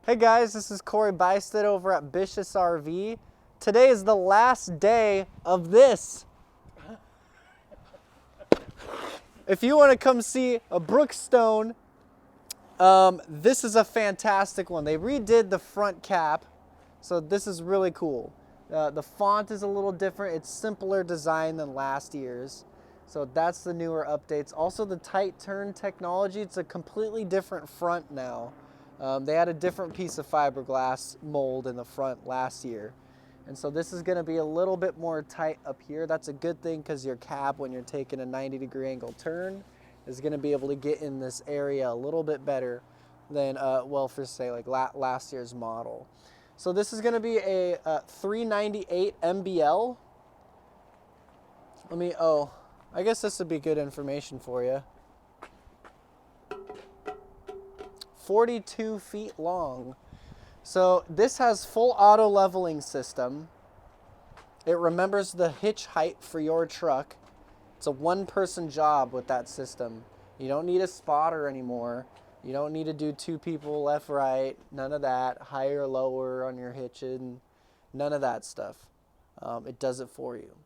Hey guys, this is CoBuystedt over at BISH'S RV. Today is the last day of this. If you want to come see a Brookstone, this is a fantastic one. They redid the front cap, so this is really cool. The font is a little different. It's simpler design than last year's. So that's the newer updates. Also the tight turn technology, it's a completely different front now. They had a different piece of fiberglass mold in the front last year. And so this is going to be a little bit more tight up here. That's a good thing because your cab, when you're taking a 90-degree angle turn, is going to be able to get in this area a little bit better than, well, for say like last year's model. So this is going to be a 398 MBL. I guess this would be good information for you. 42 feet long. So this has full auto leveling system. It remembers the hitch height for your truck. It's a one-person job with that system. You don't need a spotter anymore. You don't need to do two people left, right, none of that. Higher, lower on your hitching, none of that stuff. It does it for you.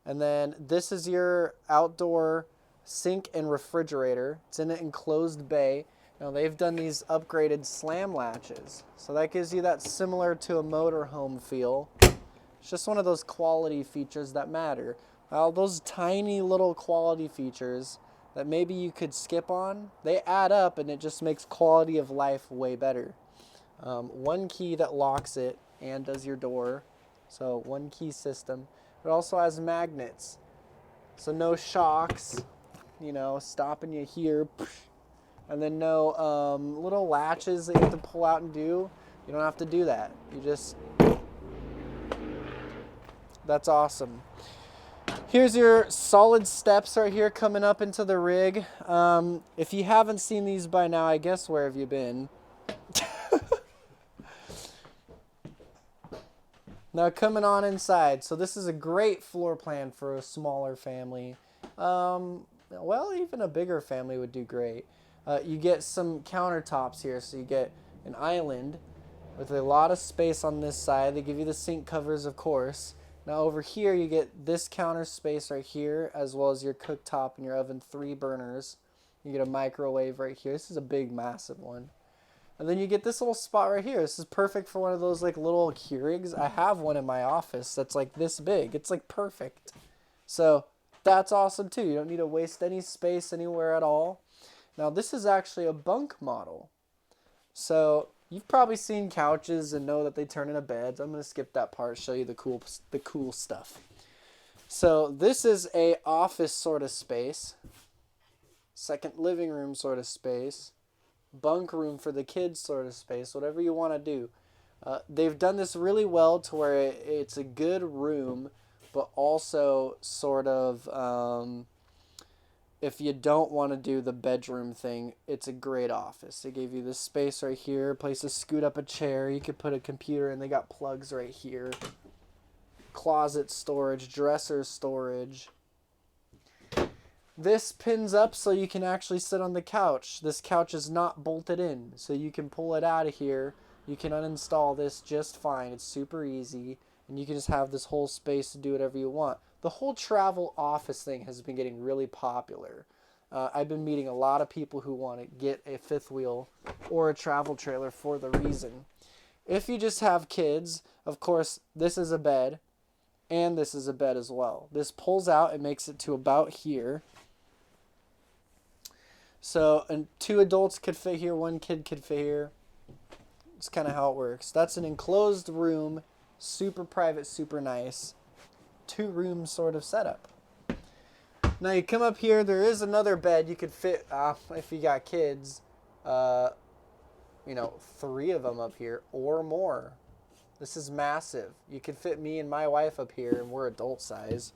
And then this is your outdoor sink and refrigerator. It's in an enclosed bay. Now they've done these upgraded slam latches. So that gives you that similar to a motorhome feel. It's just one of those quality features that matter. Well, those tiny little quality features that maybe you could skip on, they add up and it just makes quality of life way better. One key that locks it and does your door. So one key system. It also has magnets. So no shocks, stopping you here. And then no little latches that you have to pull out and do. You don't have to do that. That's awesome. Here's your solid steps right here coming up into the rig. If you haven't seen these by now, I guess where have you been? Now coming on inside. So this is a great floor plan for a smaller family. Well, even a bigger family would do great. You get some countertops here, so you get an island with a lot of space on this side. They give you the sink covers, of course. Now over here, you get this counter space right here, as well as your cooktop and your oven, 3 burners. You get a microwave right here. This is a big, massive one. And then you get this little spot right here. This is perfect for one of those like little Keurigs. I have one in my office that's like this big. It's like perfect. So that's awesome too. You don't need to waste any space anywhere at all. Now this is actually a bunk model. So you've probably seen couches and know that they turn into beds. I'm going to skip that part, show you the cool stuff. So this is a office sort of space. Second living room sort of space. Bunk room for the kids sort of space, whatever you want to do. They've done this really well to where it's a good room, but also sort of, if you don't want to do the bedroom thing, it's a great office. They gave you this space right here, place to scoot up a chair. You could put a computer in. They got plugs right here. Closet storage, dresser storage. This pins up so you can actually sit on the couch. This couch is not bolted in, so you can pull it out of here. You can uninstall this just fine. It's super easy, and you can just have this whole space to do whatever you want. The whole travel office thing has been getting really popular. I've been meeting a lot of people who want to get a fifth wheel or a travel trailer for the reason. If you just have kids, of course, this is a bed, and this is a bed as well. This pulls out and makes it to about here. So, and 2 adults could fit here, 1 kid could fit here. It's kind of how it works. That's an enclosed room, super private, super nice. 2-room sort of setup. Now you come up here, there is another bed you could fit, if you got kids, 3 of them up here or more. This is massive. You could fit me and my wife up here, and we're adult size.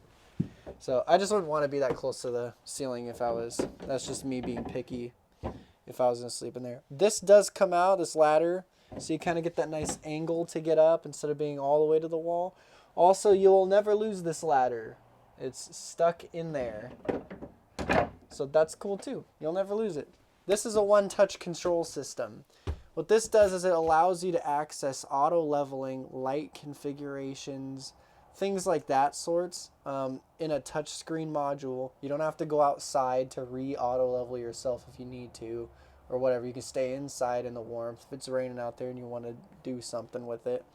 So I just wouldn't want to be that close to the ceiling that's just me being picky, if I was going to sleep in there. This does come out, this ladder, so you kind of get that nice angle to get up instead of being all the way to the wall. Also, you'll never lose this ladder. It's stuck in there. So that's cool too. You'll never lose it. This is a one-touch control system. What this does is it allows you to access auto leveling, light configurations, things like that sorts in a touchscreen module. You don't have to go outside to re-auto level yourself if you need to or whatever. You can stay inside in the warmth. If it's raining out there and you want to do something with it,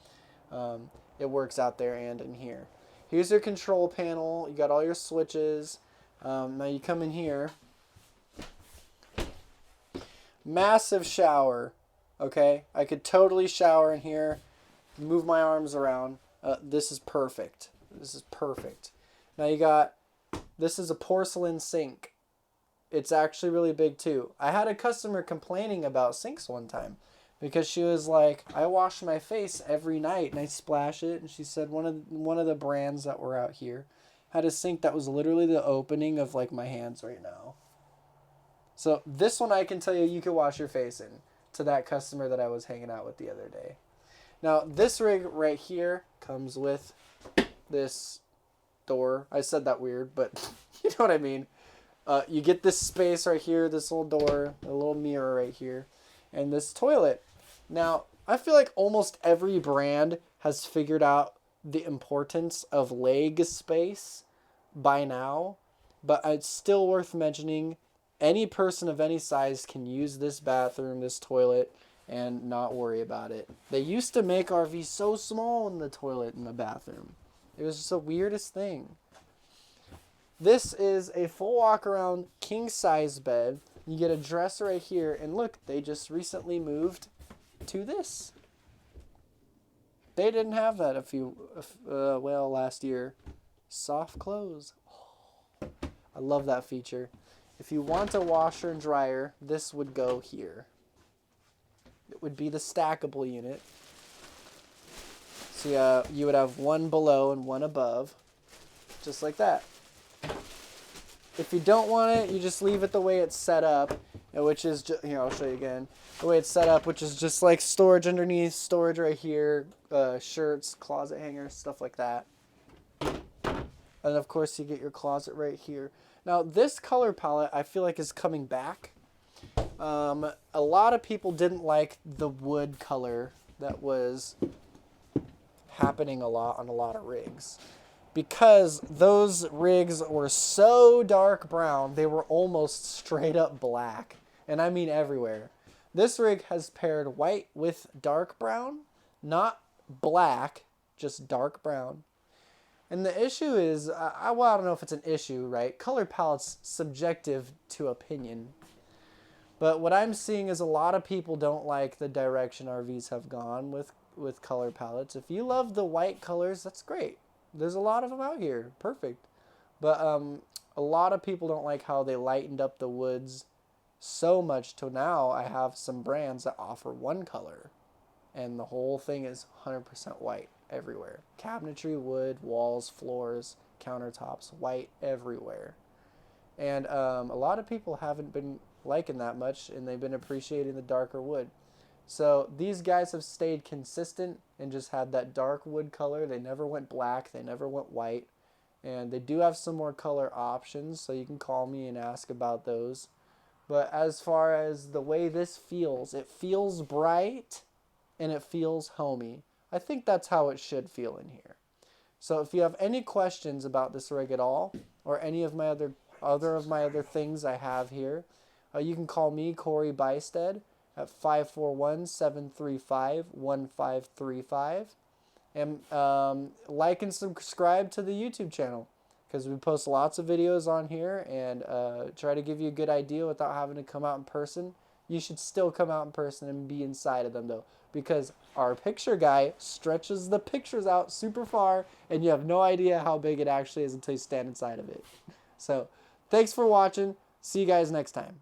it works out there and in here. Here's your control panel. You got all your switches. Now you come in here. Massive shower. Okay, I could totally shower in here, move my arms around. This is perfect. This is perfect. Now you got, this is a porcelain sink. It's actually really big too. I had a customer complaining about sinks one time because she was like, I wash my face every night and I splash it. And she said one of the brands that were out here had a sink that was literally the opening of like my hands right now. So this one I can tell you could wash your face in, to that customer that I was hanging out with the other day. Now this rig right here comes with this door. I said that weird, but you know what I mean. You get this space right here, this little door, a little mirror right here, and this toilet. Now I feel like almost every brand has figured out the importance of leg space by now, but it's still worth mentioning. Any person of any size can use this bathroom, this toilet, and not worry about it. They used to make RVs so small in the toilet and the bathroom. It was just the weirdest thing. This is a full walk-around king-size bed. You get a dresser right here, and look, they just recently moved to this. They didn't have that last year. Soft close. Oh, I love that feature. If you want a washer and dryer, this would go here. It would be the stackable unit. So you would have one below and one above, just like that. If you don't want it, you just leave it the way it's set up, which is, here, I'll show you again. The way it's set up, which is just like storage underneath, storage right here, shirts, closet hangers, stuff like that. And of course, you get your closet right here. Now, this color palette, I feel like, is coming back. A lot of people didn't like the wood color that was happening a lot on a lot of rigs. Because those rigs were so dark brown, they were almost straight up black. And I mean everywhere. This rig has paired white with dark brown, not black, just dark brown. And the issue is, I don't know if it's an issue, right? Color palette's subjective to opinion. But what I'm seeing is a lot of people don't like the direction RVs have gone with color palettes. If you love the white colors, that's great. There's a lot of them out here. Perfect. But a lot of people don't like how they lightened up the woods so much till now I have some brands that offer one color. And the whole thing is 100% white everywhere. Cabinetry, wood, walls, floors, countertops, white everywhere. And a lot of people haven't been liking that much, and they've been appreciating the darker wood. So these guys have stayed consistent and just had that dark wood color. They never went black. They never went white. And they do have some more color options, so you can call me and ask about those. But as far as the way this feels, it feels bright and it feels homey. I think that's how it should feel in here. So if you have any questions about this rig at all, or any of my other things I have here, you can call me, CoBuystedt, at 541-735-1535. And like and subscribe to the YouTube channel, because we post lots of videos on here and try to give you a good idea without having to come out in person. You should still come out in person and be inside of them, though, because our picture guy stretches the pictures out super far, and you have no idea how big it actually is until you stand inside of it. So thanks for watching. See you guys next time.